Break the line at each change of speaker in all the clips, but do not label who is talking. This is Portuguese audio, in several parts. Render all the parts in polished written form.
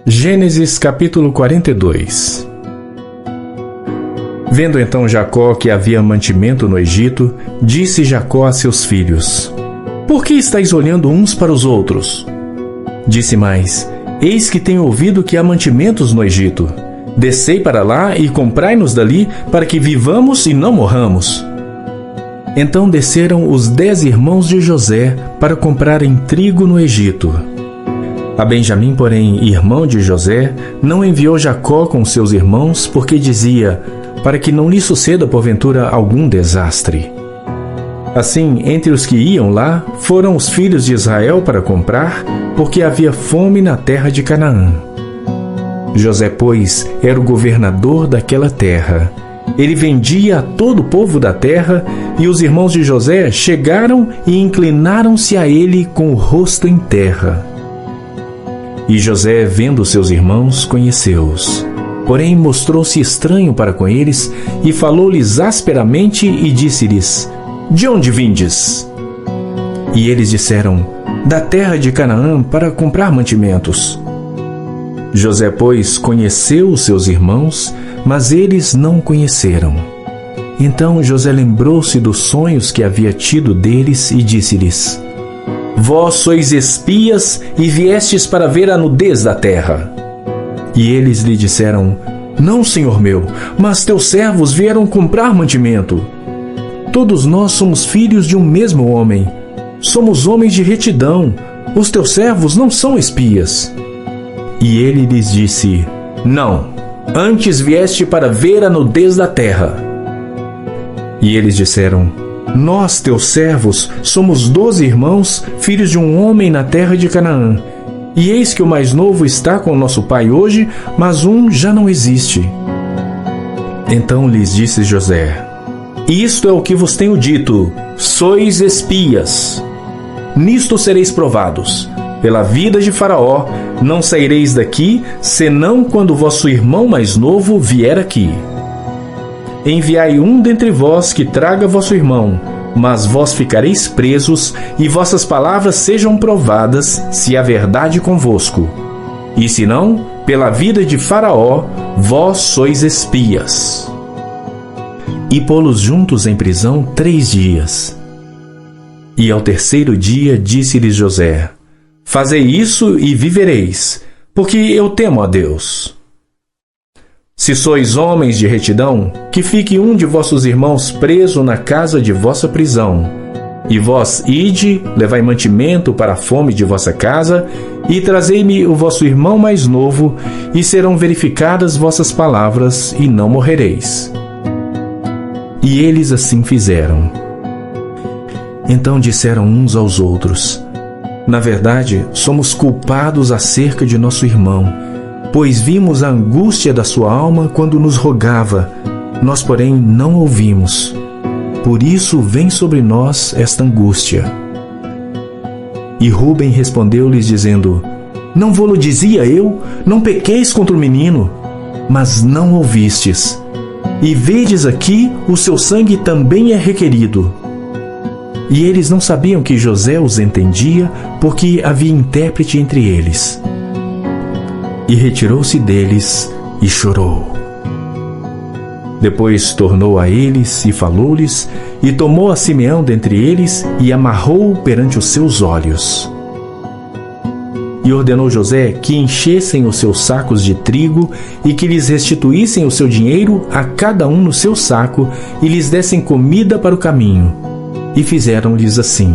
Gênesis capítulo 42. Vendo então Jacó que havia mantimento no Egito, disse Jacó a seus filhos: Por que estáis olhando uns para os outros? Disse mais: Eis que tenho ouvido que há mantimentos no Egito. Descei para lá e comprai-nos dali, para que vivamos e não morramos. Então desceram os 10 irmãos de José para comprarem trigo no Egito. A Benjamim, porém, irmão de José, não enviou Jacó com seus irmãos, porque dizia: para que não lhe suceda porventura algum desastre. Assim, entre os que iam lá, foram os filhos de Israel para comprar, porque havia fome na terra de Canaã. José, pois, era o governador daquela terra. Ele vendia a todo o povo da terra, e os irmãos de José chegaram e inclinaram-se a ele com o rosto em terra. E José, vendo seus irmãos, conheceu-os. Porém, mostrou-se estranho para com eles, e falou-lhes asperamente, e disse-lhes: De onde vindes? E eles disseram: Da terra de Canaã, para comprar mantimentos. José, pois, conheceu os seus irmãos, mas eles não o conheceram. Então José lembrou-se dos sonhos que havia tido deles, e disse-lhes: Vós sois espias e viestes para ver a nudez da terra. E eles lhe disseram: Não, senhor meu, mas teus servos vieram comprar mantimento. Todos nós somos filhos de um mesmo homem. Somos homens de retidão. Os teus servos não são espias. E ele lhes disse: Não, antes vieste para ver a nudez da terra. E eles disseram: Nós, teus servos, somos 12 irmãos, filhos de um homem na terra de Canaã. E eis que o mais novo está com nosso pai hoje, mas um já não existe. Então lhes disse José: Isto é o que vos tenho dito: sois espias. Nisto sereis provados. Pela vida de Faraó, não saireis daqui, senão quando vosso irmão mais novo vier aqui. Enviai um dentre vós que traga vosso irmão, mas vós ficareis presos, e vossas palavras sejam provadas, se há verdade convosco. E se não, pela vida de Faraó, vós sois espias. E pô-los juntos em prisão 3 dias. E ao 3º dia disse-lhes José: Fazei isso e vivereis, porque eu temo a Deus. Se sois homens de retidão, que fique um de vossos irmãos preso na casa de vossa prisão. E vós ide, levai mantimento para a fome de vossa casa, e trazei-me o vosso irmão mais novo, e serão verificadas vossas palavras, e não morrereis. E eles assim fizeram. Então disseram uns aos outros: Na verdade, somos culpados acerca de nosso irmão, pois vimos a angústia da sua alma quando nos rogava. Nós, porém, não ouvimos. Por isso vem sobre nós esta angústia. E Rúben respondeu-lhes, dizendo: Não vô-lo dizia eu? Não pequeis contra o menino. Mas não ouvistes. E vedes aqui, o seu sangue também é requerido. E eles não sabiam que José os entendia, porque havia intérprete entre eles. E retirou-se deles e chorou. Depois tornou a eles e falou-lhes, e tomou a Simeão dentre eles e amarrou-o perante os seus olhos. E ordenou José que enchessem os seus sacos de trigo e que lhes restituíssem o seu dinheiro a cada um no seu saco e lhes dessem comida para o caminho. E fizeram-lhes assim.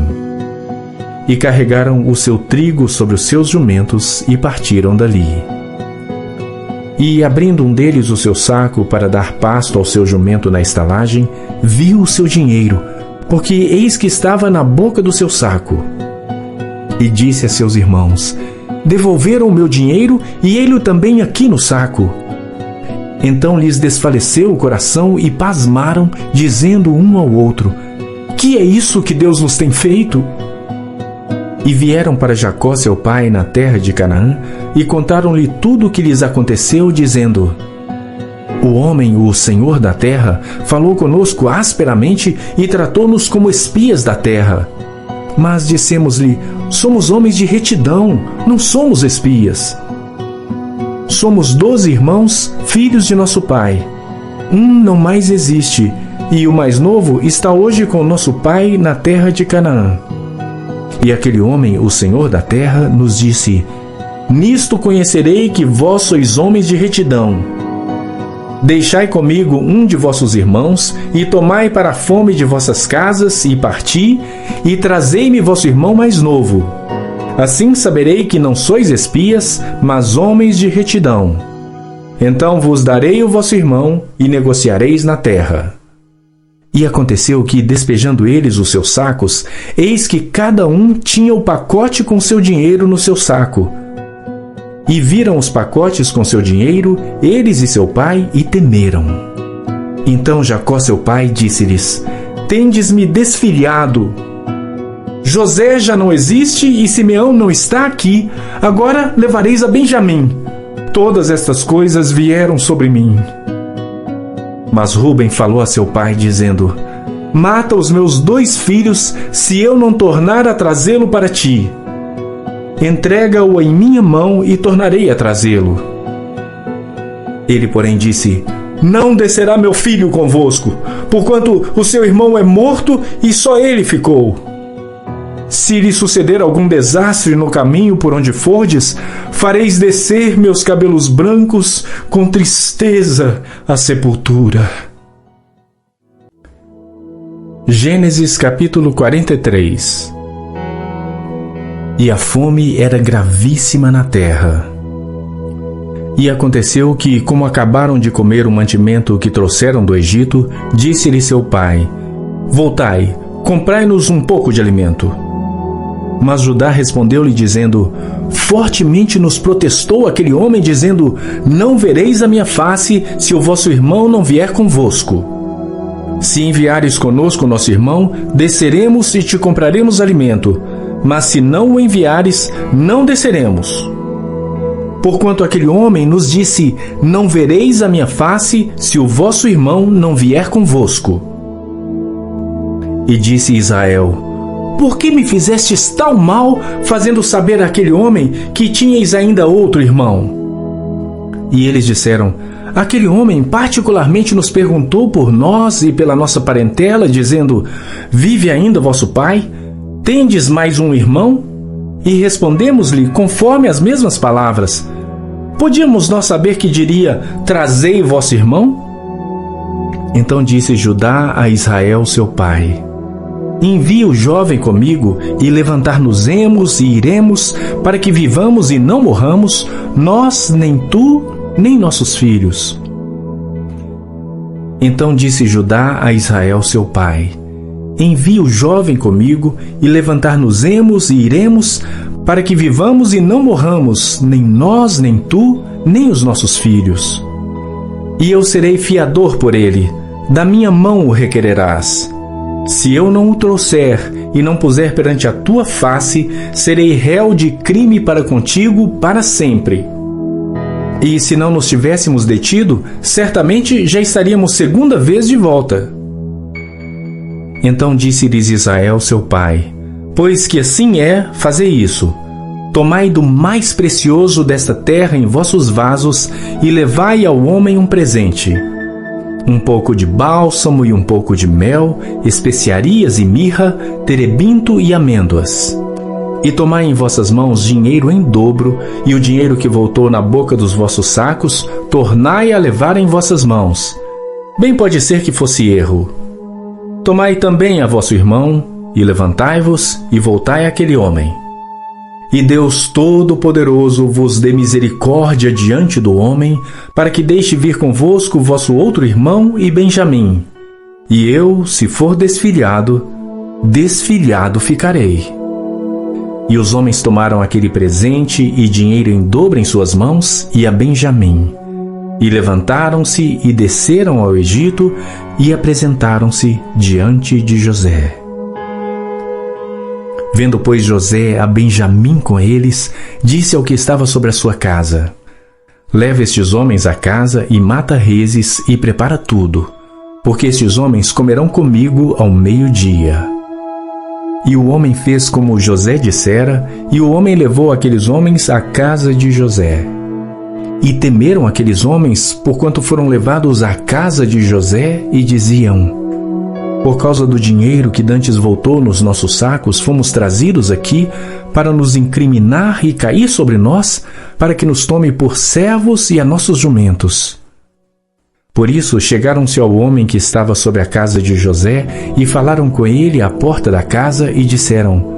E carregaram o seu trigo sobre os seus jumentos e partiram dali. E, abrindo um deles o seu saco para dar pasto ao seu jumento na estalagem, viu o seu dinheiro, porque eis que estava na boca do seu saco. E disse a seus irmãos: Devolveram o meu dinheiro e ele também aqui no saco. Então lhes desfaleceu o coração e pasmaram, dizendo um ao outro: Que é isso que Deus nos tem feito? E vieram para Jacó seu pai na terra de Canaã, e contaram-lhe tudo o que lhes aconteceu, dizendo: O homem, o senhor da terra, falou conosco asperamente e tratou-nos como espias da terra. Mas dissemos-lhe: Somos homens de retidão, não somos espias. Somos 12 irmãos, filhos de nosso pai. Um não mais existe, e o mais novo está hoje com nosso pai na terra de Canaã. E aquele homem, o Senhor da terra, nos disse: Nisto conhecerei que vós sois homens de retidão. Deixai comigo um de vossos irmãos, e tomai para a fome de vossas casas, e parti, e trazei-me vosso irmão mais novo. Assim saberei que não sois espias, mas homens de retidão. Então vos darei o vosso irmão, e negociareis na terra. E aconteceu que, despejando eles os seus sacos, eis que cada um tinha o pacote com seu dinheiro no seu saco. E viram os pacotes com seu dinheiro, eles e seu pai, e temeram. Então Jacó seu pai disse-lhes: Tendes-me desfilhado. José já não existe e Simeão não está aqui. Agora levareis a Benjamim. Todas estas coisas vieram sobre mim. Mas Rúben falou a seu pai, dizendo: Mata os meus 2 filhos, se eu não tornar a trazê-lo para ti. Entrega-o em minha mão e tornarei a trazê-lo. Ele, porém, disse: Não descerá meu filho convosco, porquanto o seu irmão é morto e só ele ficou. Se lhe suceder algum desastre no caminho por onde fordes, fareis descer meus cabelos brancos com tristeza à sepultura. Gênesis capítulo 43. E a fome era gravíssima na terra. E aconteceu que, como acabaram de comer o mantimento que trouxeram do Egito, disse-lhe seu pai: Voltai, comprai-nos um pouco de alimento. Mas Judá respondeu-lhe dizendo: Fortemente nos protestou aquele homem, dizendo: Não vereis a minha face, se o vosso irmão não vier convosco. Se enviares conosco nosso irmão, desceremos e te compraremos alimento. Mas se não o enviares, não desceremos. Porquanto aquele homem nos disse: Não vereis a minha face, se o vosso irmão não vier convosco. E disse Israel: Por que me fizestes tal mal, fazendo saber àquele homem que tinhais ainda outro irmão? E eles disseram: Aquele homem particularmente nos perguntou por nós e pela nossa parentela, dizendo: Vive ainda vosso pai? Tendes mais um irmão? E respondemos-lhe conforme as mesmas palavras. Podíamos nós saber que diria: Trazei vosso irmão? Então disse Judá a Israel seu pai: Envia o jovem comigo, e levantar-nos-emos e iremos, para que vivamos e não morramos, nós, nem tu, nem nossos filhos. Então disse Judá a Israel seu pai: Envia o jovem comigo, e levantar-nos-emos e iremos, para que vivamos e não morramos, nem nós, nem tu, nem os nossos filhos. E eu serei fiador por ele, da minha mão o requererás. Se eu não o trouxer e não puser perante a tua face, serei réu de crime para contigo para sempre. E se não nos tivéssemos detido, certamente já estaríamos segunda vez de volta. Então disse-lhes Israel seu pai: Pois que assim é, fazei isso. Tomai do mais precioso desta terra em vossos vasos e levai ao homem um presente: um pouco de bálsamo e um pouco de mel, especiarias e mirra, terebinto e amêndoas. E tomai em vossas mãos dinheiro em dobro, e o dinheiro que voltou na boca dos vossos sacos, tornai a levar em vossas mãos. Bem pode ser que fosse erro. Tomai também a vosso irmão, e levantai-vos, e voltai àquele homem. E Deus Todo-Poderoso vos dê misericórdia diante do homem, para que deixe vir convosco vosso outro irmão e Benjamim. E eu, se for desfilhado, desfilhado ficarei. E os homens tomaram aquele presente e dinheiro em dobro em suas mãos, e a Benjamim. E levantaram-se e desceram ao Egito, e apresentaram-se diante de José. Vendo, pois, José a Benjamim com eles, disse ao que estava sobre a sua casa: Leva estes homens à casa e mata reses e prepara tudo, porque estes homens comerão comigo ao meio-dia. E o homem fez como José dissera, e o homem levou aqueles homens à casa de José. E temeram aqueles homens, porquanto foram levados à casa de José, e diziam: por causa do dinheiro que dantes voltou nos nossos sacos, fomos trazidos aqui para nos incriminar e cair sobre nós, para que nos tome por servos e a nossos jumentos. Por isso chegaram-se ao homem que estava sobre a casa de José e falaram com ele à porta da casa e disseram: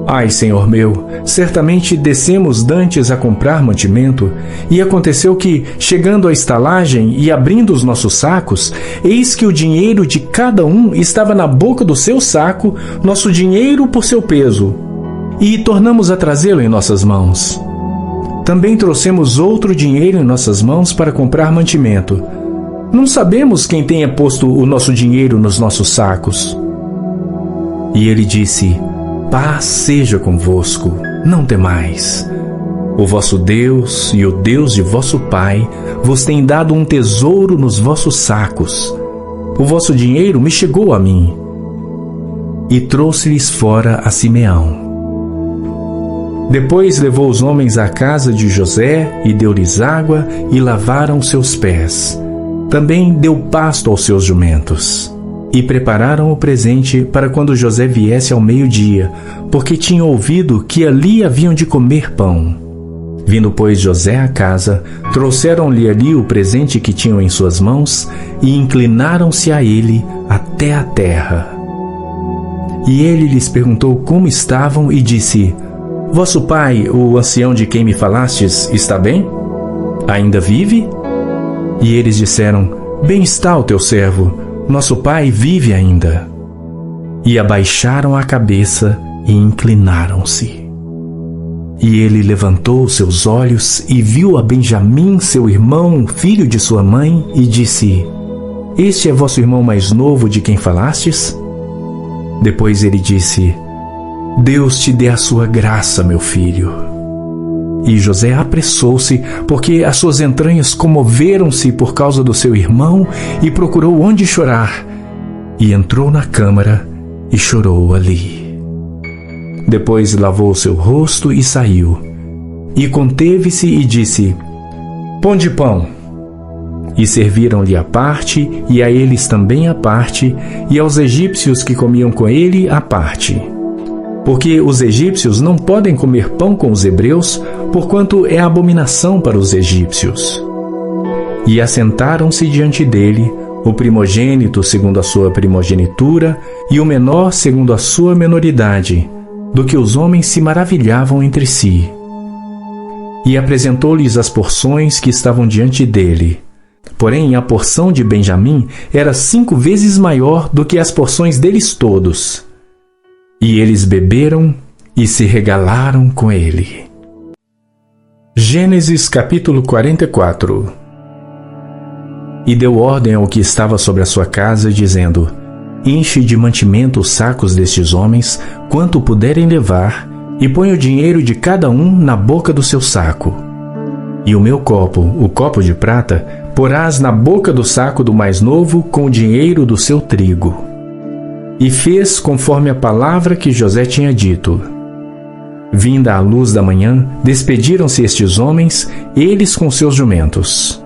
ai, senhor meu, certamente descemos dantes a comprar mantimento, e aconteceu que, chegando à estalagem e abrindo os nossos sacos, eis que o dinheiro de cada um estava na boca do seu saco, nosso dinheiro por seu peso, e tornamos a trazê-lo em nossas mãos. Também trouxemos outro dinheiro em nossas mãos para comprar mantimento. Não sabemos quem tenha posto o nosso dinheiro nos nossos sacos. E ele disse: paz seja convosco, não temais. O vosso Deus e o Deus de vosso Pai vos tem dado um tesouro nos vossos sacos. O vosso dinheiro me chegou a mim. E trouxe-lhes fora a Simeão. Depois levou os homens à casa de José e deu-lhes água e lavaram seus pés. Também deu pasto aos seus jumentos. E prepararam o presente para quando José viesse ao meio-dia, porque tinham ouvido que ali haviam de comer pão. Vindo, pois, José à casa, trouxeram-lhe ali o presente que tinham em suas mãos e inclinaram-se a ele até a terra. E ele lhes perguntou como estavam e disse: vosso pai, o ancião de quem me falastes, está bem? Ainda vive? E eles disseram: bem está o teu servo. Nosso pai vive ainda. E abaixaram a cabeça e inclinaram-se. E ele levantou seus olhos e viu a Benjamim, seu irmão, filho de sua mãe, e disse: este é vosso irmão mais novo de quem falastes? Depois ele disse: Deus te dê a sua graça, meu filho. E José apressou-se, porque as suas entranhas comoveram-se por causa do seu irmão, e procurou onde chorar, e entrou na câmara e chorou ali. Depois lavou o seu rosto e saiu, e conteve-se e disse: ponde pão. E serviram-lhe à parte, e a eles também à parte, e aos egípcios que comiam com ele à parte. Porque os egípcios não podem comer pão com os hebreus, porquanto é abominação para os egípcios. E assentaram-se diante dele, o primogênito segundo a sua primogenitura, e o menor segundo a sua menoridade, do que os homens se maravilhavam entre si. E apresentou-lhes as porções que estavam diante dele. Porém, a porção de Benjamim era 5 vezes maior do que as porções deles todos. E eles beberam e se regalaram com ele. Gênesis capítulo 44. E deu ordem ao que estava sobre a sua casa, dizendo: enche de mantimento os sacos destes homens, quanto puderem levar, e põe o dinheiro de cada um na boca do seu saco. E o meu copo, o copo de prata, porás na boca do saco do mais novo com o dinheiro do seu trigo. E fez conforme a palavra que José tinha dito. Vinda a luz da manhã, despediram-se estes homens, eles com seus jumentos.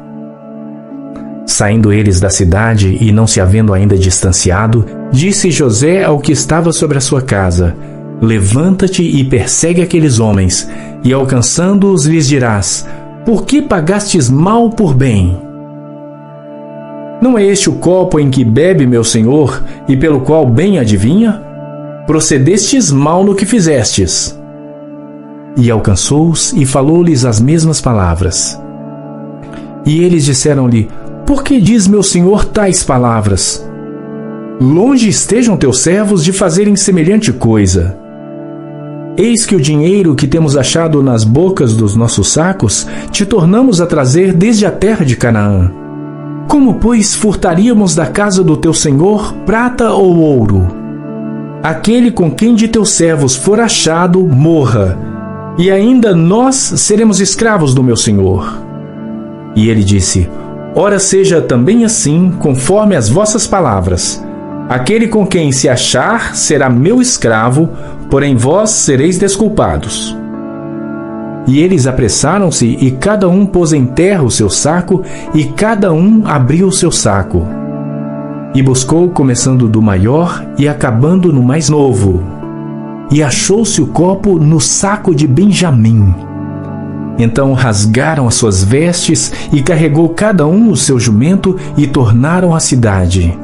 Saindo eles da cidade e não se havendo ainda distanciado, disse José ao que estava sobre a sua casa: levanta-te e persegue aqueles homens, e alcançando-os lhes dirás: por que pagastes mal por bem? Não é este o copo em que bebe meu senhor, e pelo qual bem adivinha? Procedestes mal no que fizestes. E alcançou-os e falou-lhes as mesmas palavras. E eles disseram-lhe: por que diz meu senhor tais palavras? Longe estejam teus servos de fazerem semelhante coisa. Eis que o dinheiro que temos achado nas bocas dos nossos sacos te tornamos a trazer desde a terra de Canaã. Como, pois, furtaríamos da casa do teu senhor prata ou ouro? Aquele com quem de teus servos for achado, morra, e ainda nós seremos escravos do meu senhor. E ele disse: ora seja também assim, conforme as vossas palavras. Aquele com quem se achar será meu escravo, porém vós sereis desculpados. E eles apressaram-se, e cada um pôs em terra o seu saco, e cada um abriu o seu saco. E buscou, começando do maior e acabando no mais novo. E achou-se o copo no saco de Benjamim. Então rasgaram as suas vestes, e carregou cada um o seu jumento, e tornaram à cidade.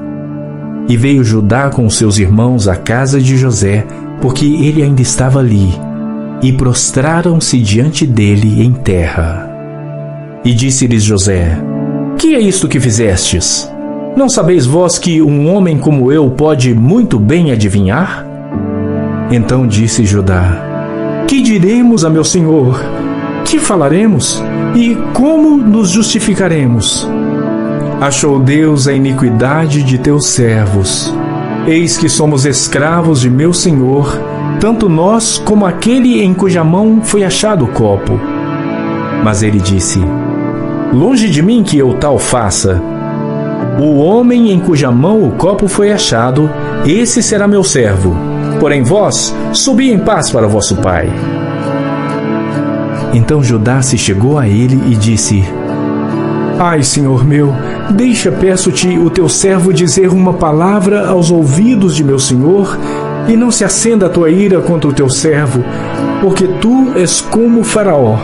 E veio Judá com os seus irmãos à casa de José, porque ele ainda estava ali, e prostraram-se diante dele em terra. E disse-lhes José: Que é isto que fizestes? Não sabeis vós que um homem como eu pode muito bem adivinhar? Então disse Judá: Que diremos a meu senhor? Que falaremos? E como nos justificaremos? Achou Deus a iniquidade de teus servos. Eis que somos escravos de meu senhor, tanto nós como aquele em cuja mão foi achado o copo. Mas ele disse: Longe de mim que eu tal faça. O homem em cuja mão o copo foi achado, esse será meu servo. Porém vós, subi em paz para vosso pai. Então Judá se chegou a ele e disse: Ai, senhor meu, deixa, peço-te, o teu servo dizer uma palavra aos ouvidos de meu senhor, e não se acenda a tua ira contra o teu servo, porque tu és como Faraó.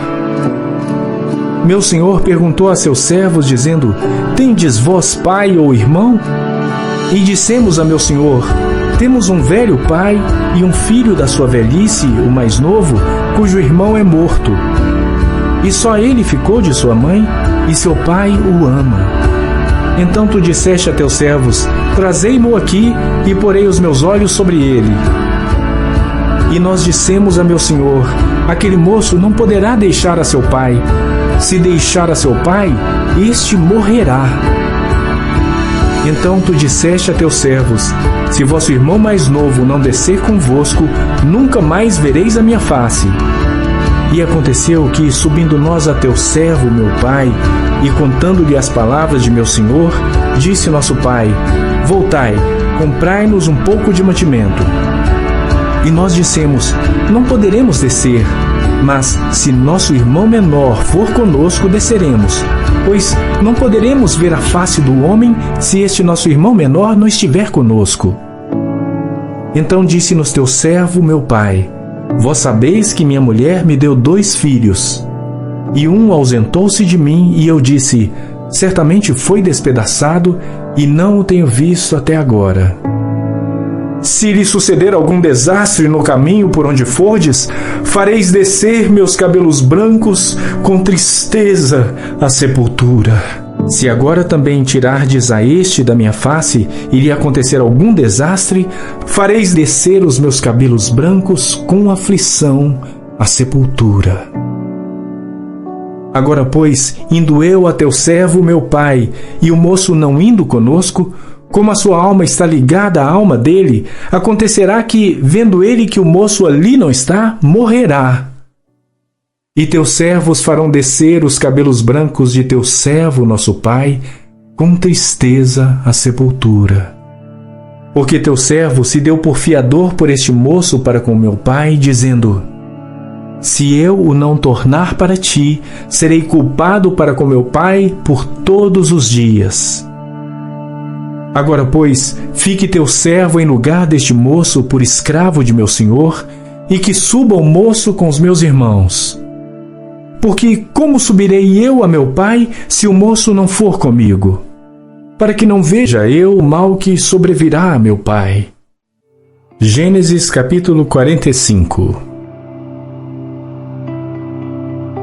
Meu senhor perguntou a seus servos, dizendo: Tendes vós pai ou irmão? E dissemos a meu senhor: Temos um velho pai e um filho da sua velhice, o mais novo, cujo irmão é morto. E só ele ficou de sua mãe, e seu pai o ama. Então tu disseste a teus servos: Trazei-mo aqui, e porei os meus olhos sobre ele. E nós dissemos a meu senhor: Aquele moço não poderá deixar a seu pai. Se deixar a seu pai, este morrerá. Então tu disseste a teus servos: Se vosso irmão mais novo não descer convosco, nunca mais vereis a minha face. E aconteceu que, subindo nós a teu servo, meu pai, e contando-lhe as palavras de meu senhor, disse nosso pai: Voltai, comprai-nos um pouco de mantimento. E nós dissemos: Não poderemos descer, mas se nosso irmão menor for conosco, desceremos, pois não poderemos ver a face do homem se este nosso irmão menor não estiver conosco. Então disse-nos teu servo, meu pai: Vós sabeis que minha mulher me deu 2 filhos. E um ausentou-se de mim, e eu disse: Certamente foi despedaçado, e não o tenho visto até agora. Se lhe suceder algum desastre no caminho por onde fordes, fareis descer meus cabelos brancos com tristeza à sepultura. Se agora também tirardes a este da minha face, e lhe acontecer algum desastre, fareis descer os meus cabelos brancos com aflição à sepultura. Agora, pois, indo eu a teu servo, meu pai, e o moço não indo conosco, como a sua alma está ligada à alma dele, acontecerá que, vendo ele que o moço ali não está, morrerá. E teus servos farão descer os cabelos brancos de teu servo, nosso pai, com tristeza à sepultura. Porque teu servo se deu por fiador por este moço para com meu pai, dizendo: Se eu o não tornar para ti, serei culpado para com meu pai por todos os dias. Agora, pois, fique teu servo em lugar deste moço por escravo de meu senhor, e que suba o moço com os meus irmãos. Porque como subirei eu a meu pai, se o moço não for comigo? Para que não veja eu o mal que sobrevirá a meu pai. Gênesis capítulo 45.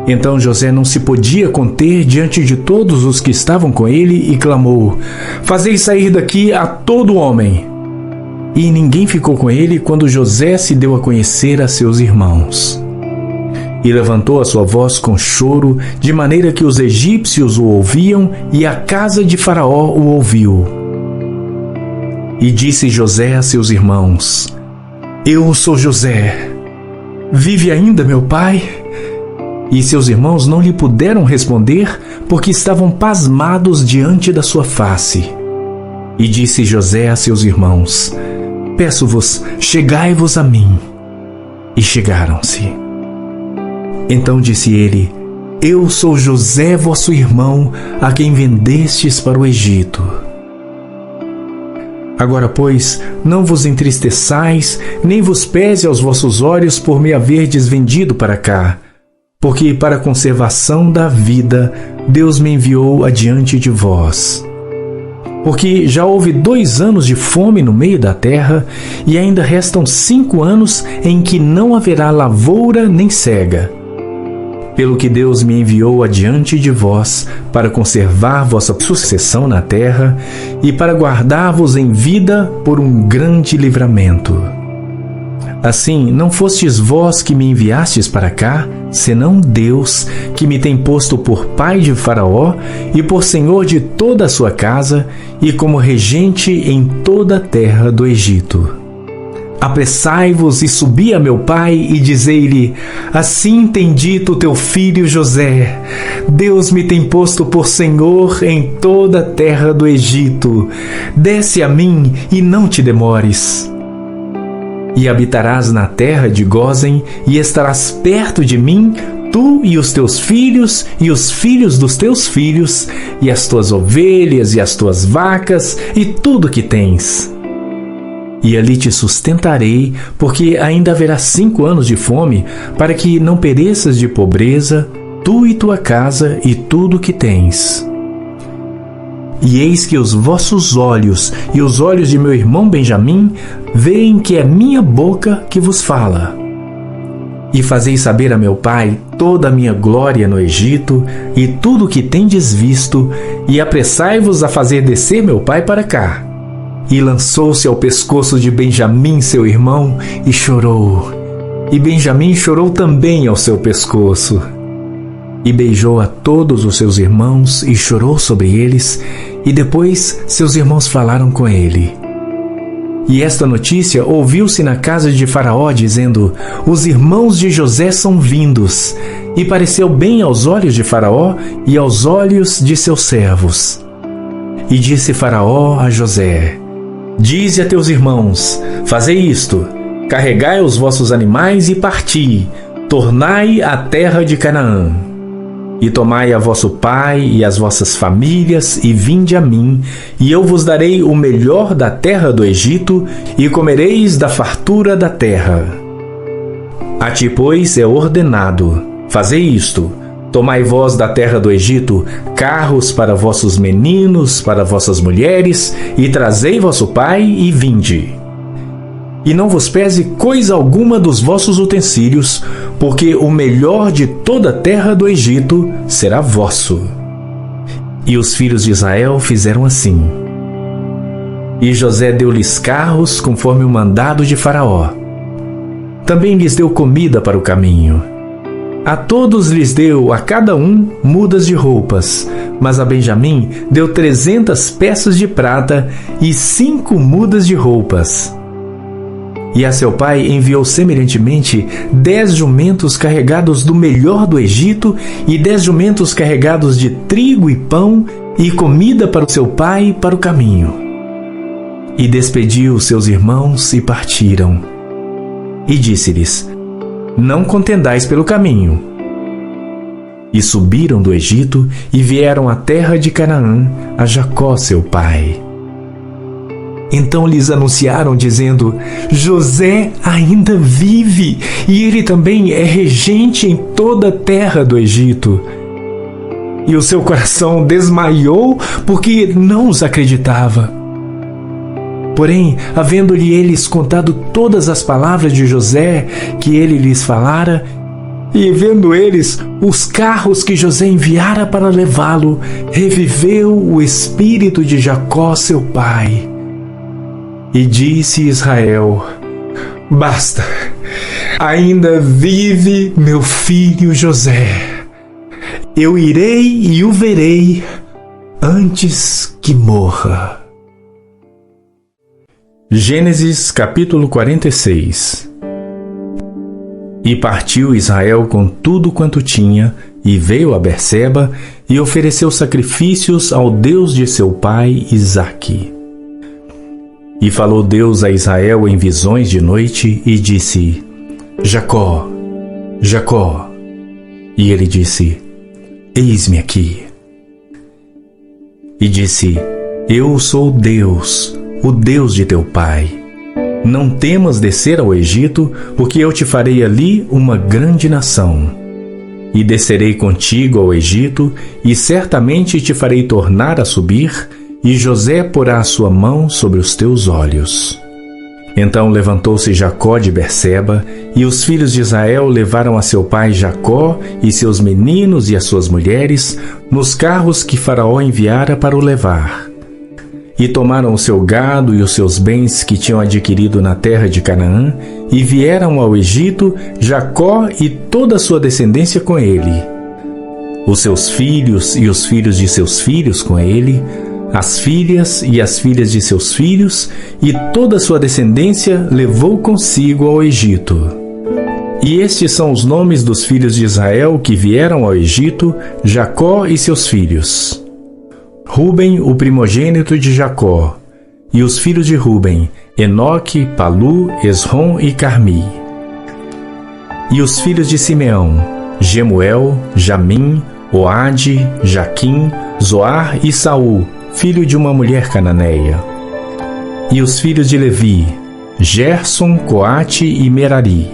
Então José não se podia conter diante de todos os que estavam com ele e clamou: Fazei sair daqui a todo homem. E ninguém ficou com ele quando José se deu a conhecer a seus irmãos. E levantou a sua voz com choro, de maneira que os egípcios o ouviam e a casa de Faraó o ouviu. E disse José a seus irmãos: Eu sou José. Vive ainda meu pai? E seus irmãos não lhe puderam responder, porque estavam pasmados diante da sua face. E disse José a seus irmãos: Peço-vos, chegai-vos a mim. E chegaram-se. Então disse ele: Eu sou José, vosso irmão, a quem vendestes para o Egito. Agora, pois, não vos entristeçais, nem vos pese aos vossos olhos por me haverdes vendido para cá, porque para a conservação da vida Deus me enviou adiante de vós. Porque já houve 2 anos de fome no meio da terra, e ainda restam 5 anos em que não haverá lavoura nem cega. Pelo que Deus me enviou adiante de vós, para conservar vossa sucessão na terra, e para guardar-vos em vida por um grande livramento. Assim, não fostes vós que me enviastes para cá, senão Deus, que me tem posto por pai de Faraó e por senhor de toda a sua casa, e como regente em toda a terra do Egito. Apressai-vos e subi a meu pai e dizei-lhe: Assim tem dito teu filho José: Deus me tem posto por senhor em toda a terra do Egito. Desce a mim e não te demores. E habitarás na terra de Gósen, e estarás perto de mim, tu e os teus filhos, e os filhos dos teus filhos, e as tuas ovelhas, e as tuas vacas, e tudo que tens. E ali te sustentarei, porque ainda haverá 5 anos de fome, para que não pereças de pobreza, tu e tua casa, e tudo que tens. E eis que os vossos olhos e os olhos de meu irmão Benjamim veem que é minha boca que vos fala. E fazei saber a meu pai toda a minha glória no Egito, e tudo o que tendes visto, e apressai-vos a fazer descer meu pai para cá. E lançou-se ao pescoço de Benjamim, seu irmão, e chorou. E Benjamim chorou também ao seu pescoço. E beijou a todos os seus irmãos, e chorou sobre eles, e depois seus irmãos falaram com ele. E esta notícia ouviu-se na casa de Faraó, dizendo: Os irmãos de José são vindos. E pareceu bem aos olhos de Faraó e aos olhos de seus servos. E disse Faraó a José: Dize a teus irmãos: Fazei isto, carregai os vossos animais e parti, tornai à terra de Canaã. E tomai a vosso pai e as vossas famílias, e vinde a mim, e eu vos darei o melhor da terra do Egito, e comereis da fartura da terra. A ti, pois, é ordenado: fazei isto, tomai vós da terra do Egito carros para vossos meninos, para vossas mulheres, e trazei vosso pai, e vinde. E não vos pese coisa alguma dos vossos utensílios, porque o melhor de toda a terra do Egito será vosso. E os filhos de Israel fizeram assim. E José deu-lhes carros conforme o mandado de Faraó. Também lhes deu comida para o caminho. A todos lhes deu, a cada um, mudas de roupas, mas a Benjamim deu 300 peças de prata e 5 mudas de roupas. E a seu pai enviou semelhantemente 10 jumentos carregados do melhor do Egito, e 10 jumentos carregados de trigo e pão, e comida para o seu pai para o caminho. E despediu seus irmãos e partiram. E disse-lhes: Não contendais pelo caminho. E subiram do Egito e vieram à terra de Canaã, a Jacó seu pai. Então lhes anunciaram, dizendo: José ainda vive, e ele também é regente em toda a terra do Egito. E o seu coração desmaiou, porque não os acreditava. Porém, havendo-lhe eles contado todas as palavras de José que ele lhes falara, e vendo eles os carros que José enviara para levá-lo, reviveu o espírito de Jacó seu pai. E disse Israel: Basta, ainda vive meu filho José. Eu irei e o verei antes que morra. Gênesis capítulo 46. E partiu Israel com tudo quanto tinha, e veio a Berseba, e ofereceu sacrifícios ao Deus de seu pai Isaque. E falou Deus a Israel em visões de noite, e disse: Jacó, Jacó. E ele disse: Eis-me aqui. E disse: Eu sou Deus, o Deus de teu pai. Não temas descer ao Egito, porque eu te farei ali uma grande nação. E descerei contigo ao Egito, e certamente te farei tornar a subir, e José porá a sua mão sobre os teus olhos. Então levantou-se Jacó de Berseba, e os filhos de Israel levaram a seu pai Jacó e seus meninos e as suas mulheres nos carros que Faraó enviara para o levar. E tomaram o seu gado e os seus bens que tinham adquirido na terra de Canaã, e vieram ao Egito, Jacó e toda a sua descendência com ele. Os seus filhos e os filhos de seus filhos com ele, as filhas e as filhas de seus filhos, e toda a sua descendência levou consigo ao Egito. E estes são os nomes dos filhos de Israel que vieram ao Egito, Jacó e seus filhos. Ruben, o primogênito de Jacó, e os filhos de Ruben, Enoque, Palu, Esrom e Carmi. E os filhos de Simeão, Gemuel, Jamim, Oade, Jaquim, Zoar e Saul, filho de uma mulher cananeia. E os filhos de Levi, Gerson, Coate e Merari.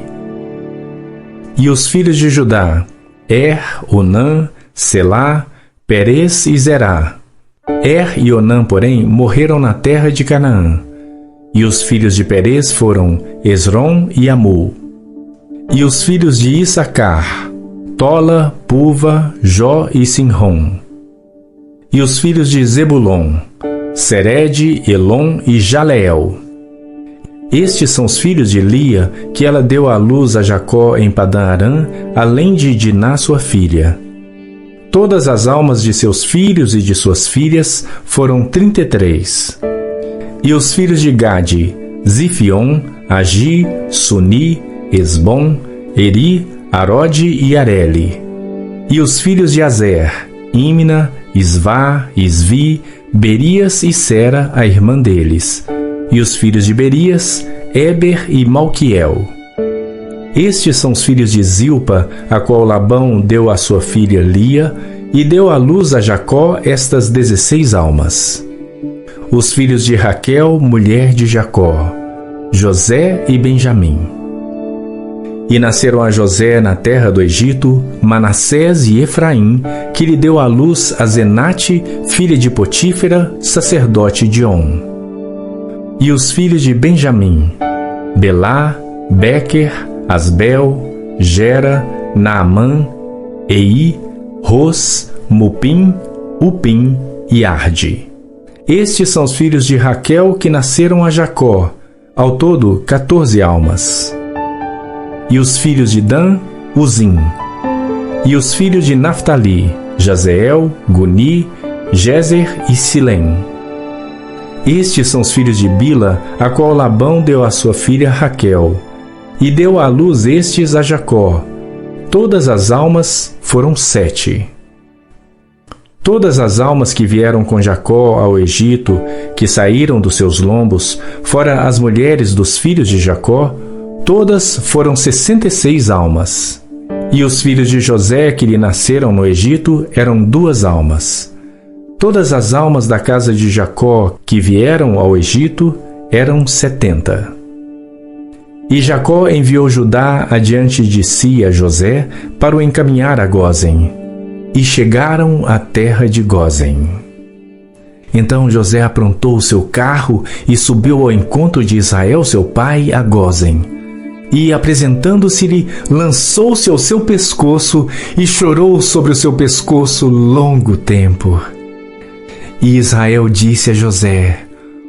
E os filhos de Judá, Onã, Selá, Perez e Zerá. E Onã, porém, morreram na terra de Canaã. E os filhos de Perez foram Esrom e Amul. E os filhos de Issacar, Tola, Puva, Jó e Sinrom. E os filhos de Zebulon, Sered, Elon e Jaleel. Estes são os filhos de Lia, que ela deu à luz a Jacó em Padã-Arã, além de Diná sua filha. Todas as almas de seus filhos e de suas filhas foram 33. E os filhos de Gade, Zifion, Agi, Suni, Esbom, Eri, Arode e Areli. E os filhos de Azer, Imna, Isvá, Isvi, Berias e Sera, a irmã deles. E os filhos de Berias, Eber e Malquiel. Estes são os filhos de Zilpa, a qual Labão deu à sua filha Lia, e deu à luz a Jacó estas 16 almas. Os filhos de Raquel, mulher de Jacó, José e Benjamim. E nasceram a José na terra do Egito, Manassés e Efraim, que lhe deu à luz a Zenate, filha de Potífera, sacerdote de On. E os filhos de Benjamim, Belá, Bequer, Asbel, Gera, Naamã, Ei, Ros, Mupim, Upim e Arde. Estes são os filhos de Raquel que nasceram a Jacó, ao todo 14 almas. E os filhos de Dan, Uzim. E os filhos de Naftali, Jazeel, Guni, Jezer e Silém. Estes são os filhos de Bila, a qual Labão deu à sua filha Raquel, e deu à luz estes a Jacó. Todas as almas foram 7. Todas as almas que vieram com Jacó ao Egito, que saíram dos seus lombos, fora as mulheres dos filhos de Jacó, todas foram 66 almas. E os filhos de José que lhe nasceram no Egito eram 2 almas. Todas as almas da casa de Jacó que vieram ao Egito eram 70. E Jacó enviou Judá adiante de si a José para o encaminhar a Gósen. E chegaram à terra de Gósen. Então José aprontou o seu carro e subiu ao encontro de Israel, seu pai, a Gósen. E, apresentando-se-lhe, lançou-se ao seu pescoço e chorou sobre o seu pescoço longo tempo. E Israel disse a José: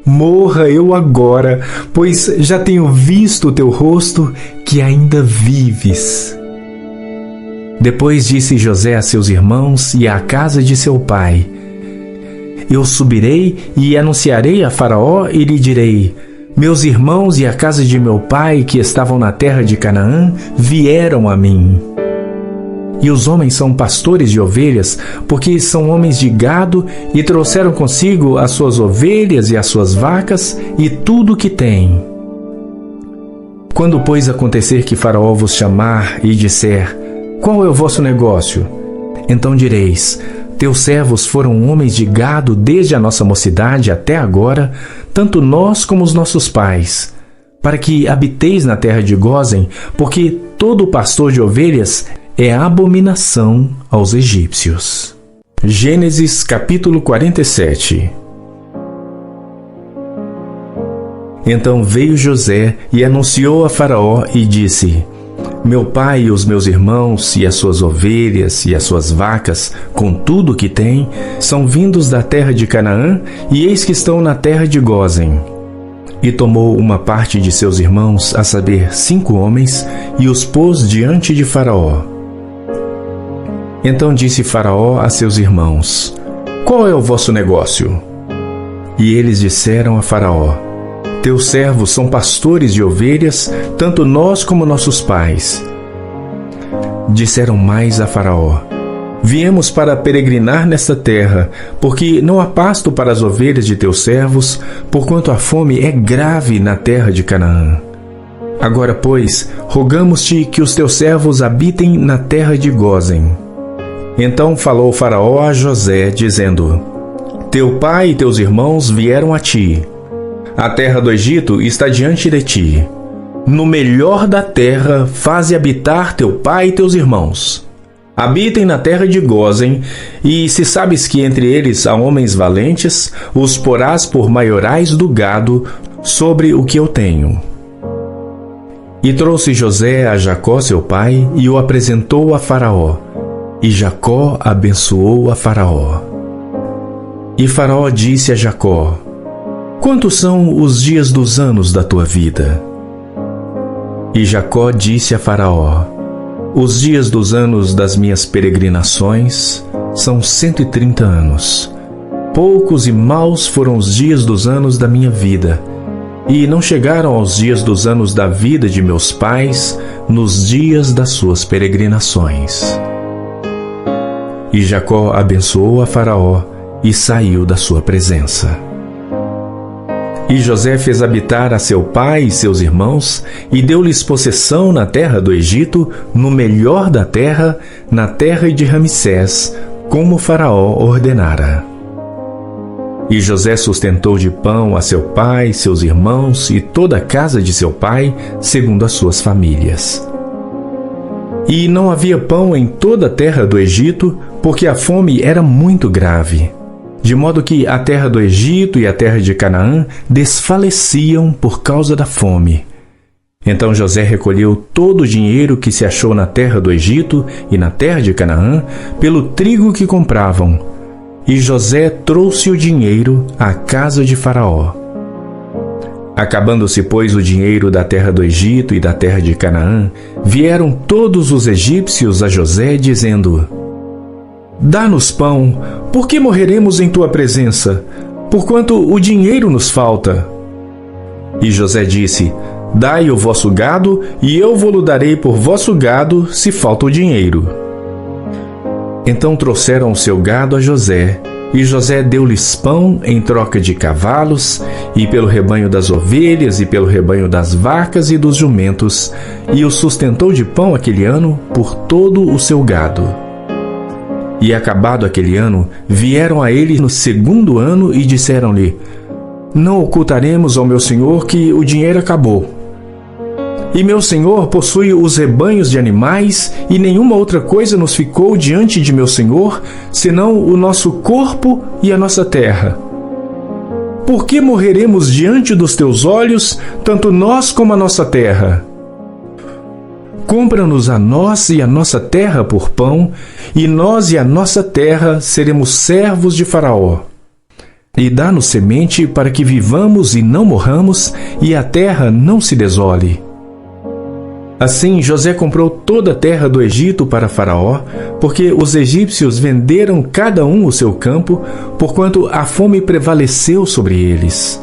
Morra eu agora, pois já tenho visto o teu rosto, que ainda vives. Depois disse José a seus irmãos e à casa de seu pai: Eu subirei e anunciarei a Faraó e lhe direi: Meus irmãos e a casa de meu pai, que estavam na terra de Canaã, vieram a mim. E os homens são pastores de ovelhas, porque são homens de gado, e trouxeram consigo as suas ovelhas e as suas vacas, e tudo o que têm. Quando, pois, acontecer que Faraó vos chamar e disser: qual é o vosso negócio? Então direis: teus servos foram homens de gado desde a nossa mocidade até agora, tanto nós como os nossos pais, para que habiteis na terra de Gósen, porque todo pastor de ovelhas é abominação aos egípcios. Gênesis capítulo 47. Então veio José e anunciou a Faraó e disse: meu pai e os meus irmãos e as suas ovelhas e as suas vacas, com tudo o que têm, são vindos da terra de Canaã, e eis que estão na terra de Gósen. E tomou uma parte de seus irmãos, a saber, 5 homens, e os pôs diante de Faraó. Então disse Faraó a seus irmãos: qual é o vosso negócio? E eles disseram a Faraó: teus servos são pastores de ovelhas, tanto nós como nossos pais. Disseram mais a Faraó: viemos para peregrinar nesta terra, porque não há pasto para as ovelhas de teus servos, porquanto a fome é grave na terra de Canaã. Agora, pois, rogamos-te que os teus servos habitem na terra de Gósen. Então falou Faraó a José, dizendo: teu pai e teus irmãos vieram a ti. A terra do Egito está diante de ti. No melhor da terra faze habitar teu pai e teus irmãos. Habitem na terra de Gósen, e se sabes que entre eles há homens valentes, os porás por maiorais do gado sobre o que eu tenho. E trouxe José a Jacó seu pai, e o apresentou a Faraó. E Jacó abençoou a Faraó. E Faraó disse a Jacó: quantos são os dias dos anos da tua vida? E Jacó disse a Faraó: os dias dos anos das minhas peregrinações são 130 anos. Poucos e maus foram os dias dos anos da minha vida, e não chegaram aos dias dos anos da vida de meus pais nos dias das suas peregrinações. E Jacó abençoou a Faraó e saiu da sua presença. E José fez habitar a seu pai e seus irmãos, e deu-lhes possessão na terra do Egito, no melhor da terra, na terra de Ramsés, como Faraó ordenara. E José sustentou de pão a seu pai, seus irmãos e toda a casa de seu pai, segundo as suas famílias. E não havia pão em toda a terra do Egito, porque a fome era muito grave. De modo que a terra do Egito e a terra de Canaã desfaleciam por causa da fome. Então José recolheu todo o dinheiro que se achou na terra do Egito e na terra de Canaã, pelo trigo que compravam. E José trouxe o dinheiro à casa de Faraó. Acabando-se, pois, o dinheiro da terra do Egito e da terra de Canaã, vieram todos os egípcios a José, dizendo: dá-nos pão, porque morreremos em tua presença, porquanto o dinheiro nos falta. E José disse: dai o vosso gado, e eu vô-lo darei por vosso gado, se falta o dinheiro. Então trouxeram o seu gado a José, e José deu-lhes pão em troca de cavalos, e pelo rebanho das ovelhas, e pelo rebanho das vacas e dos jumentos, e o sustentou de pão aquele ano por todo o seu gado. E acabado aquele ano, vieram a ele no 2º ano e disseram-lhe: não ocultaremos ao meu senhor que o dinheiro acabou. E meu senhor possui os rebanhos de animais, e nenhuma outra coisa nos ficou diante de meu senhor, senão o nosso corpo e a nossa terra. Por que morreremos diante dos teus olhos, tanto nós como a nossa terra? Compra-nos a nós e a nossa terra por pão, e nós e a nossa terra seremos servos de Faraó. E dá-nos semente para que vivamos e não morramos, e a terra não se desole. Assim José comprou toda a terra do Egito para Faraó, porque os egípcios venderam cada um o seu campo, porquanto a fome prevaleceu sobre eles.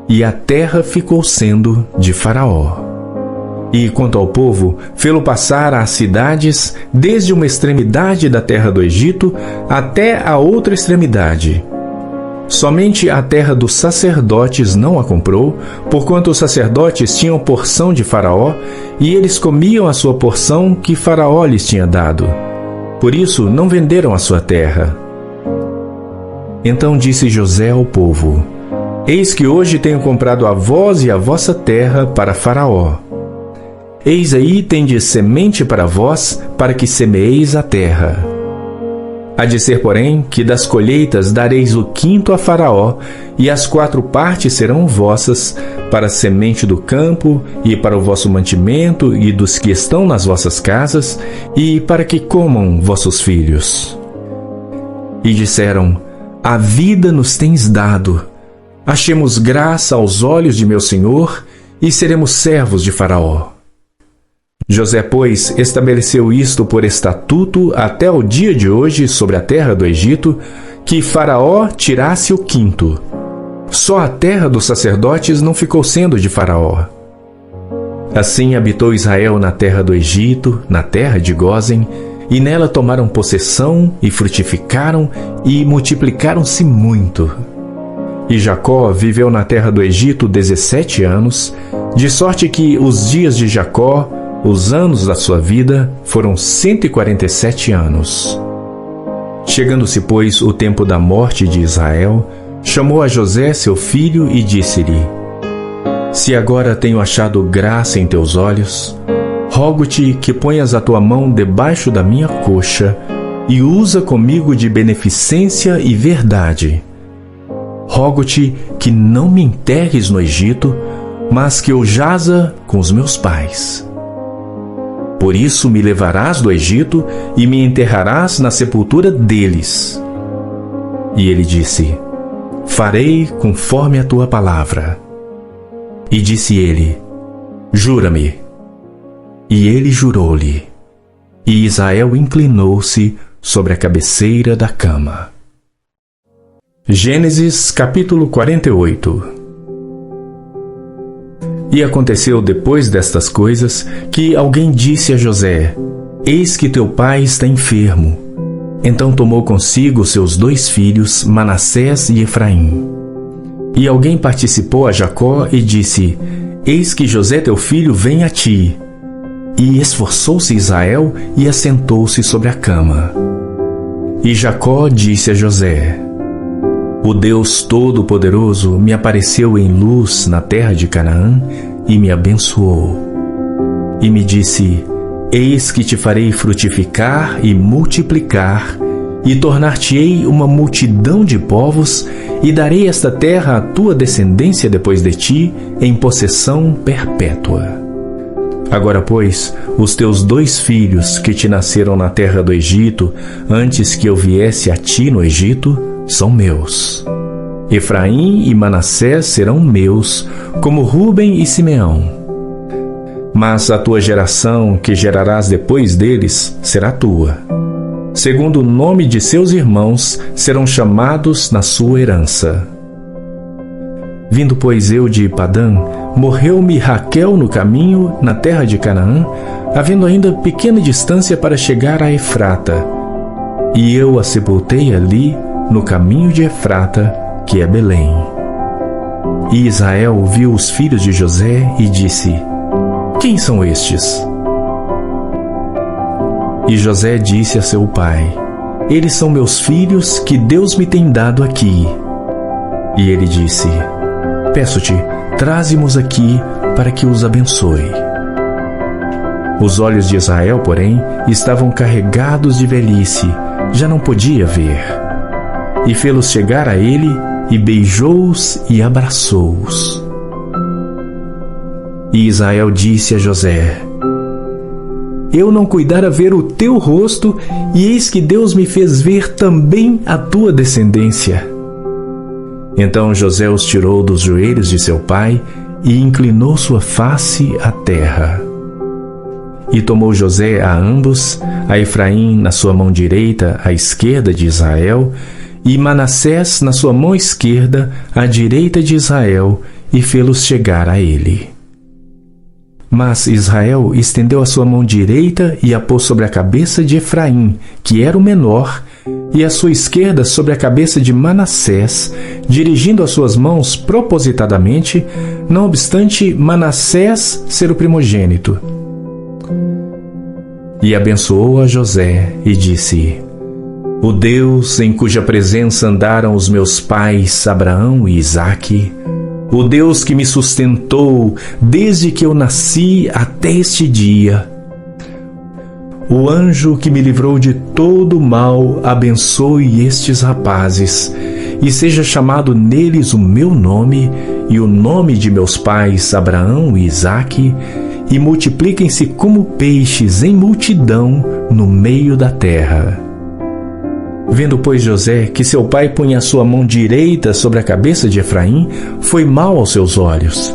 E a terra ficou sendo de Faraó. E quanto ao povo, fê-lo passar às cidades, desde uma extremidade da terra do Egito até a outra extremidade. Somente a terra dos sacerdotes não a comprou, porquanto os sacerdotes tinham porção de Faraó, e eles comiam a sua porção que Faraó lhes tinha dado. Por isso não venderam a sua terra. Então disse José ao povo: Eis que hoje tenho comprado a vós e a vossa terra para Faraó. Eis aí tendes semente para vós, para que semeeis a terra. Há de ser, porém, que das colheitas dareis o quinto a Faraó, e as 4 partes serão vossas, para a semente do campo, e para o vosso mantimento, e dos que estão nas vossas casas, e para que comam vossos filhos. E disseram: A vida nos tens dado. Achemos graça aos olhos de meu senhor, e seremos servos de Faraó. José, pois, estabeleceu isto por estatuto até o dia de hoje sobre a terra do Egito, que Faraó tirasse o quinto. Só a terra dos sacerdotes não ficou sendo de Faraó. Assim habitou Israel na terra do Egito, na terra de Gósen, e nela tomaram possessão, e frutificaram, e multiplicaram-se muito. E Jacó viveu na terra do Egito 17 anos, de sorte que os dias de Jacó, os anos da sua vida, foram 147 anos. Chegando-se, pois, o tempo da morte de Israel, chamou a José, seu filho, e disse-lhe: Se agora tenho achado graça em teus olhos, rogo-te que ponhas a tua mão debaixo da minha coxa e usa comigo de beneficência e verdade. Rogo-te que não me enterres no Egito, mas que eu jaza com os meus pais. Por isso me levarás do Egito e me enterrarás na sepultura deles. E ele disse: Farei conforme a tua palavra. E disse ele: Jura-me. E ele jurou-lhe. E Israel inclinou-se sobre a cabeceira da cama. Gênesis capítulo 48. E aconteceu depois destas coisas que alguém disse a José: Eis que teu pai está enfermo. Então tomou consigo seus 2 filhos, Manassés e Efraim. E alguém participou a Jacó e disse: Eis que José teu filho vem a ti. E esforçou-se Israel e assentou-se sobre a cama. E Jacó disse a José: O Deus Todo-Poderoso me apareceu em luz na terra de Canaã e me abençoou. E me disse: Eis que te farei frutificar e multiplicar, e tornar-te-ei uma multidão de povos, e darei esta terra à tua descendência depois de ti, em possessão perpétua. Agora, pois, os teus 2 filhos que te nasceram na terra do Egito, antes que eu viesse a ti no Egito, são meus. Efraim e Manassés serão meus, como Ruben e Simeão. Mas a tua geração, que gerarás depois deles, será tua. Segundo o nome de seus irmãos, serão chamados na sua herança. Vindo, pois, eu de Padã, morreu-me Raquel no caminho, na terra de Canaã, havendo ainda pequena distância para chegar a Efrata. E eu a sepultei ali, no caminho de Efrata, que é Belém. E Israel viu os filhos de José e disse: Quem são estes? E José disse a seu pai: Eles são meus filhos que Deus me tem dado aqui. E ele disse: Peço-te, traze-mos aqui para que os abençoe. Os olhos de Israel, porém, estavam carregados de velhice, já não podia ver. E fê-los chegar a ele, e beijou-os e abraçou-os. E Israel disse a José: Eu não cuidara ver o teu rosto, e eis que Deus me fez ver também a tua descendência. Então José os tirou dos joelhos de seu pai, e inclinou sua face à terra. E tomou José a ambos, a Efraim na sua mão direita, à esquerda de Israel, e Manassés na sua mão esquerda, à direita de Israel, e fê-los chegar a ele. Mas Israel estendeu a sua mão direita e a pôs sobre a cabeça de Efraim, que era o menor, e a sua esquerda sobre a cabeça de Manassés, dirigindo as suas mãos propositadamente, não obstante Manassés ser o primogênito. E abençoou a José e disse: O Deus em cuja presença andaram os meus pais Abraão e Isaque, o Deus que me sustentou desde que eu nasci até este dia, o anjo que me livrou de todo mal, abençoe estes rapazes, e seja chamado neles o meu nome e o nome de meus pais Abraão e Isaque, e multipliquem-se como peixes em multidão no meio da terra. Vendo, pois, José que seu pai punha a sua mão direita sobre a cabeça de Efraim, foi mal aos seus olhos.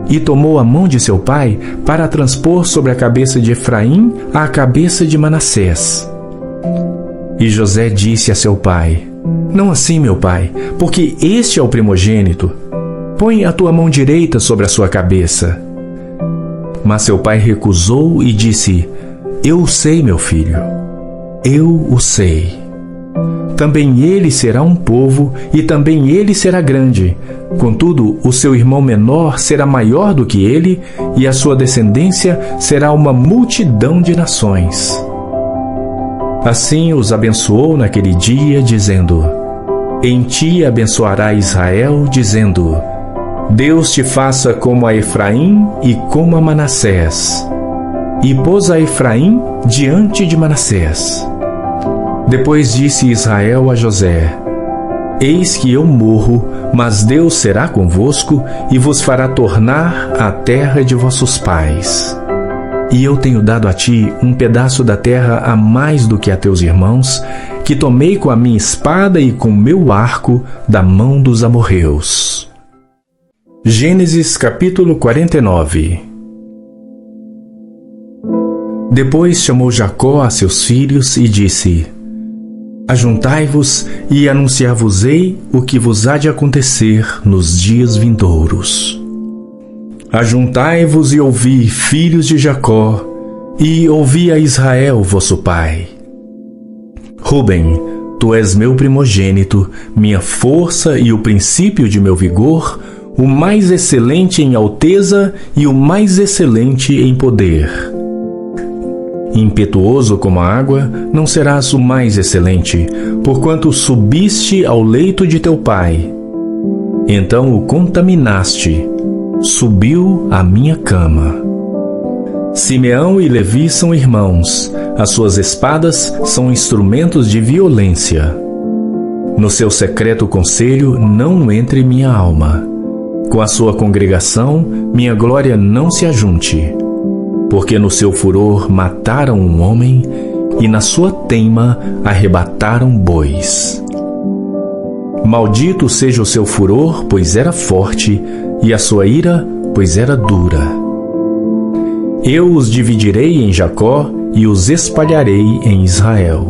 E tomou a mão de seu pai para a transpor sobre a cabeça de Efraim à cabeça de Manassés. E José disse a seu pai: Não assim, meu pai, porque este é o primogênito. Põe a tua mão direita sobre a sua cabeça. Mas seu pai recusou e disse: Eu o sei, meu filho, eu o sei. Também ele será um povo, e também ele será grande. Contudo, o seu irmão menor será maior do que ele, e a sua descendência será uma multidão de nações. Assim os abençoou naquele dia, dizendo: Em ti abençoará Israel, dizendo: Deus te faça como a Efraim e como a Manassés. E pôs a Efraim diante de Manassés. Depois disse Israel a José: Eis que eu morro, mas Deus será convosco e vos fará tornar à terra de vossos pais. E eu tenho dado a ti um pedaço da terra a mais do que a teus irmãos, que tomei com a minha espada e com meu arco da mão dos amorreus. Gênesis capítulo 49. Depois chamou Jacó a seus filhos e disse: Ajuntai-vos e anunciar-vos-ei o que vos há de acontecer nos dias vindouros. Ajuntai-vos e ouvi, filhos de Jacó, e ouvi a Israel, vosso pai. Rúben, tu és meu primogênito, minha força e o princípio de meu vigor, o mais excelente em alteza e o mais excelente em poder. Impetuoso como a água, não serás o mais excelente, porquanto subiste ao leito de teu pai. Então o contaminaste, subiu à minha cama. Simeão e Levi são irmãos, as suas espadas são instrumentos de violência. No seu secreto conselho não entre minha alma. Com a sua congregação, minha glória não se ajunte. Porque no seu furor mataram um homem, e na sua teima arrebataram bois. Maldito seja o seu furor, pois era forte, e a sua ira, pois era dura. Eu os dividirei em Jacó, e os espalharei em Israel.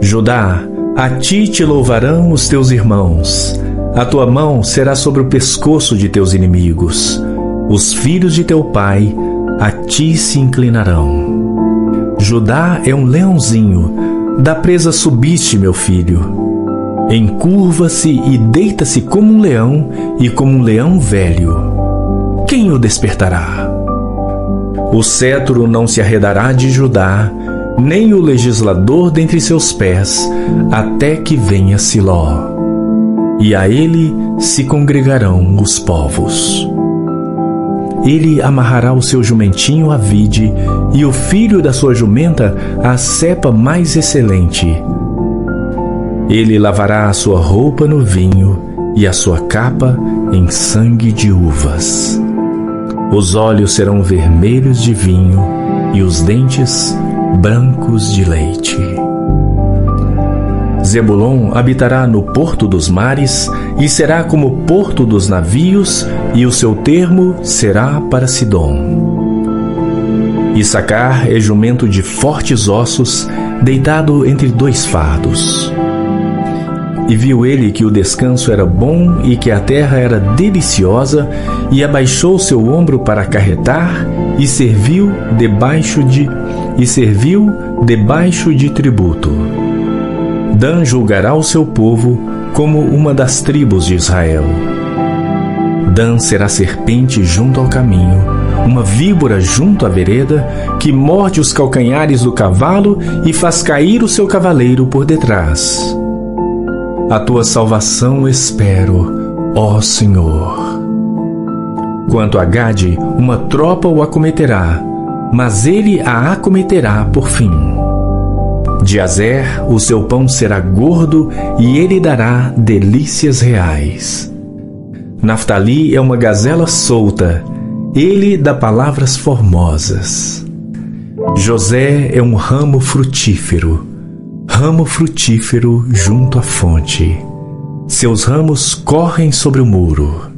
Judá, a ti te louvarão os teus irmãos. A tua mão será sobre o pescoço de teus inimigos. Os filhos de teu pai a ti se inclinarão. Judá é um leãozinho, da presa subiste, meu filho. Encurva-se e deita-se como um leão e como um leão velho. Quem o despertará? O cetro não se arredará de Judá, nem o legislador dentre seus pés, até que venha Siló. E a ele se congregarão os povos. Ele amarrará o seu jumentinho à vide, e o filho da sua jumenta à cepa mais excelente. Ele lavará a sua roupa no vinho, e a sua capa em sangue de uvas. Os olhos serão vermelhos de vinho, e os dentes brancos de leite. Zebulon habitará no porto dos mares, e será como o porto dos navios, e o seu termo será para Sidom. Issacar é jumento de fortes ossos, deitado entre dois fardos. E viu ele que o descanso era bom e que a terra era deliciosa, e abaixou seu ombro para acarretar, e serviu debaixo de tributo. Dan julgará o seu povo como uma das tribos de Israel. Dan será serpente junto ao caminho, uma víbora junto à vereda, que morde os calcanhares do cavalo e faz cair o seu cavaleiro por detrás. A tua salvação espero, ó Senhor. Quanto a Gade, uma tropa o acometerá, mas ele a acometerá por fim. De Azer, o seu pão será gordo e ele dará delícias reais. Naftali é uma gazela solta, ele dá palavras formosas. José é um ramo frutífero junto à fonte. Seus ramos correm sobre o muro.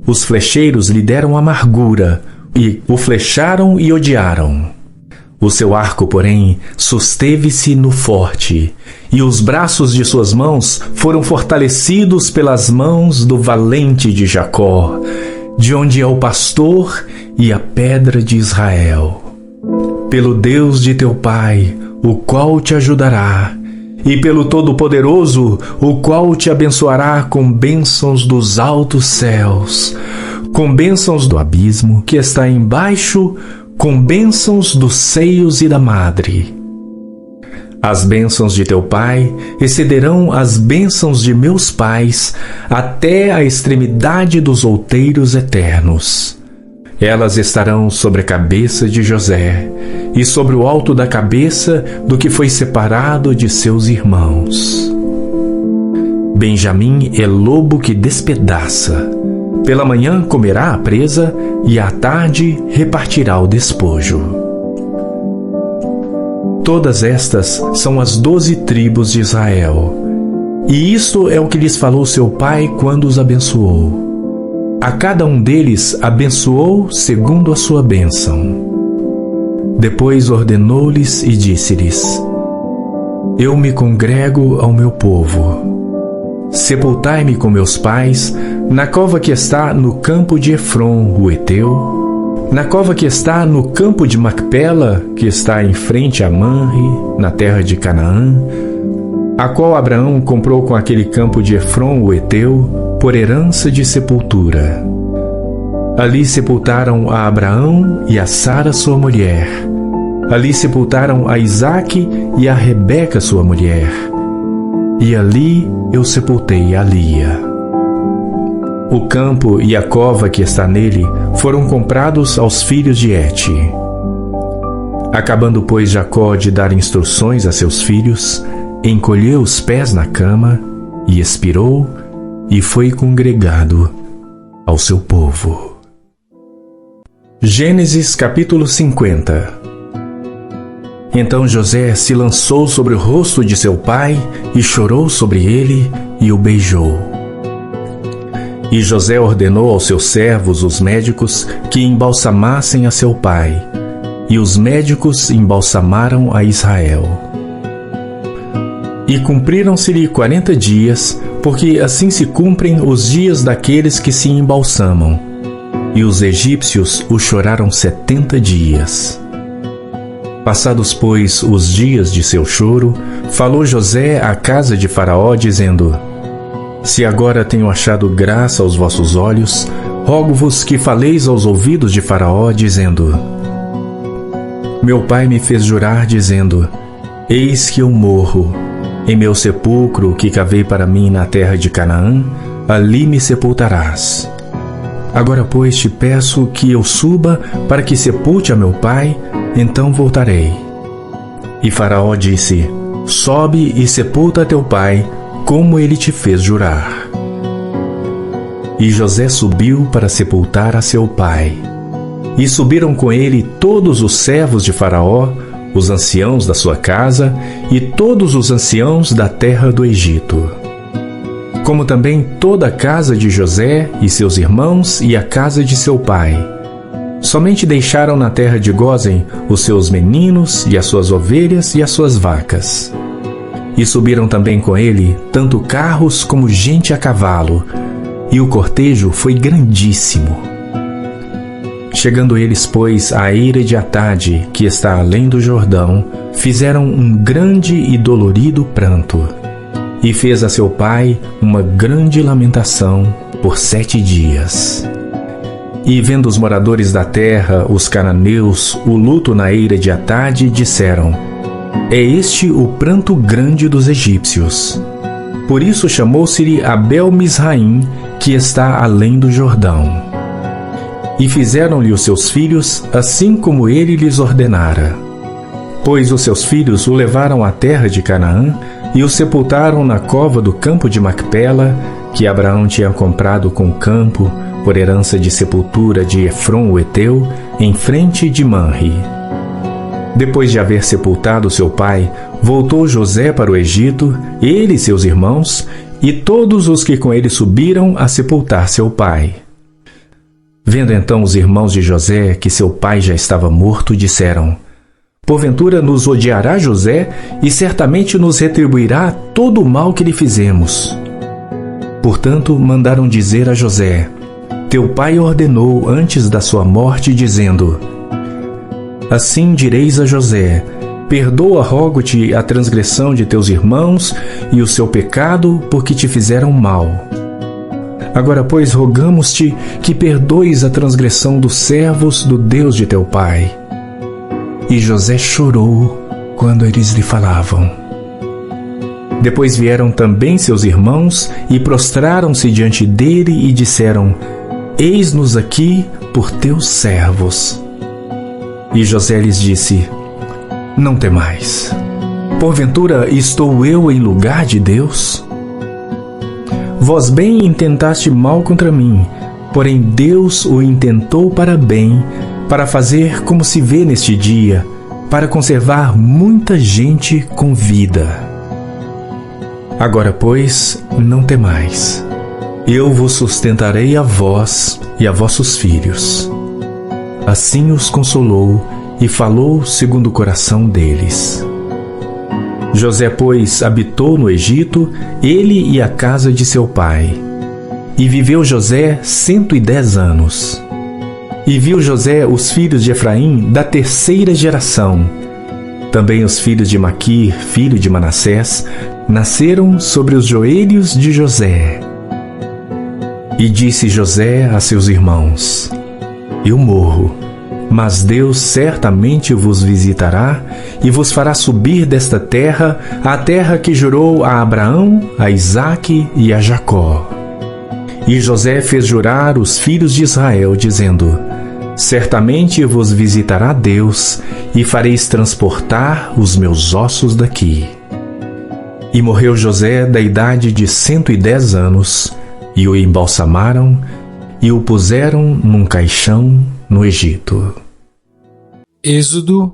Os flecheiros lhe deram amargura, e o flecharam e odiaram. O seu arco, porém, susteve-se no forte, e os braços de suas mãos foram fortalecidos pelas mãos do valente de Jacó, de onde é o pastor e a pedra de Israel. Pelo Deus de teu pai, o qual te ajudará, e pelo Todo-Poderoso, o qual te abençoará com bênçãos dos altos céus, com bênçãos do abismo que está embaixo, com bênçãos dos seios e da madre. As bênçãos de teu pai excederão as bênçãos de meus pais até a extremidade dos outeiros eternos. Elas estarão sobre a cabeça de José e sobre o alto da cabeça do que foi separado de seus irmãos. Benjamim é lobo que despedaça. Pela manhã comerá a presa e à tarde repartirá o despojo. Todas estas são as 12 tribos de Israel. E isto é o que lhes falou seu pai quando os abençoou. A cada um deles abençoou segundo a sua bênção. Depois ordenou-lhes e disse-lhes: Eu me congrego ao meu povo. Sepultai-me com meus pais na cova que está no campo de Efron, o Heteu, na cova que está no campo de Macpela, que está em frente a Manre, na terra de Canaã, a qual Abraão comprou com aquele campo de Efron, o Heteu, por herança de sepultura. Ali sepultaram a Abraão e a Sara sua mulher. Ali sepultaram a Isaque e a Rebeca sua mulher. E ali eu sepultei a Lia. O campo e a cova que está nele foram comprados aos filhos de Et. Acabando, pois, Jacó de dar instruções a seus filhos, encolheu os pés na cama e expirou, e foi congregado ao seu povo. Gênesis capítulo 50. Então José se lançou sobre o rosto de seu pai e chorou sobre ele e o beijou. E José ordenou aos seus servos, os médicos, que embalsamassem a seu pai, e os médicos embalsamaram a Israel. E cumpriram-se-lhe 40 dias, porque assim se cumprem os dias daqueles que se embalsamam. E os egípcios o choraram 70 dias. Passados, pois, os dias de seu choro, falou José à casa de Faraó, dizendo: Se agora tenho achado graça aos vossos olhos, rogo-vos que faleis aos ouvidos de Faraó, dizendo: Meu pai me fez jurar, dizendo: Eis que eu morro. Em meu sepulcro que cavei para mim na terra de Canaã, ali me sepultarás. Agora, pois, te peço que eu suba para que sepulte a meu pai, então voltarei. E Faraó disse: Sobe e sepulta teu pai, como ele te fez jurar. E José subiu para sepultar a seu pai. E subiram com ele todos os servos de Faraó, os anciãos da sua casa e todos os anciãos da terra do Egito, como também toda a casa de José e seus irmãos e a casa de seu pai. Somente deixaram na terra de Gósen os seus meninos e as suas ovelhas e as suas vacas. E subiram também com ele tanto carros como gente a cavalo, e o cortejo foi grandíssimo. Chegando eles, pois, à eira de Atade, que está além do Jordão, fizeram um grande e dolorido pranto. E fez a seu pai uma grande lamentação por 7 dias. E vendo os moradores da terra, os cananeus, o luto na eira de Atade, disseram: é este o pranto grande dos egípcios. Por isso chamou-se-lhe Abel-Misraim, que está além do Jordão. E fizeram-lhe os seus filhos, assim como ele lhes ordenara. Pois os seus filhos o levaram à terra de Canaã e o sepultaram na cova do campo de Macpela, que Abraão tinha comprado com o campo, por herança de sepultura de Efron o Heteu, em frente de Manre. Depois de haver sepultado seu pai, voltou José para o Egito, ele e seus irmãos, e todos os que com ele subiram a sepultar seu pai. Vendo então os irmãos de José que seu pai já estava morto, disseram: porventura nos odiará José, e certamente nos retribuirá todo o mal que lhe fizemos. Portanto, mandaram dizer a José: teu pai ordenou antes da sua morte, dizendo: assim direis a José: perdoa, rogo-te, a transgressão de teus irmãos e o seu pecado, porque te fizeram mal. Agora, pois, rogamos-te que perdoes a transgressão dos servos do Deus de teu pai. E José chorou quando eles lhe falavam. Depois vieram também seus irmãos e prostraram-se diante dele e disseram: eis-nos aqui por teus servos. E José lhes disse: não temais. Porventura estou eu em lugar de Deus? Vós bem intentaste mal contra mim, porém Deus o intentou para bem, para fazer como se vê neste dia, para conservar muita gente com vida. Agora, pois, não temais. Eu vos sustentarei a vós e a vossos filhos. Assim os consolou e falou segundo o coração deles. José, pois, habitou no Egito, ele e a casa de seu pai. E viveu José 110 anos. E viu José os filhos de Efraim da 3ª geração. Também os filhos de Maquir, filho de Manassés, nasceram sobre os joelhos de José. E disse José a seus irmãos: eu morro, mas Deus certamente vos visitará e vos fará subir desta terra, a terra que jurou a Abraão, a Isaque e a Jacó. E José fez jurar os filhos de Israel, dizendo: certamente vos visitará Deus, e fareis transportar os meus ossos daqui. E morreu José da idade de 110 anos, e o embalsamaram, e o puseram num caixão no Egito.
Êxodo,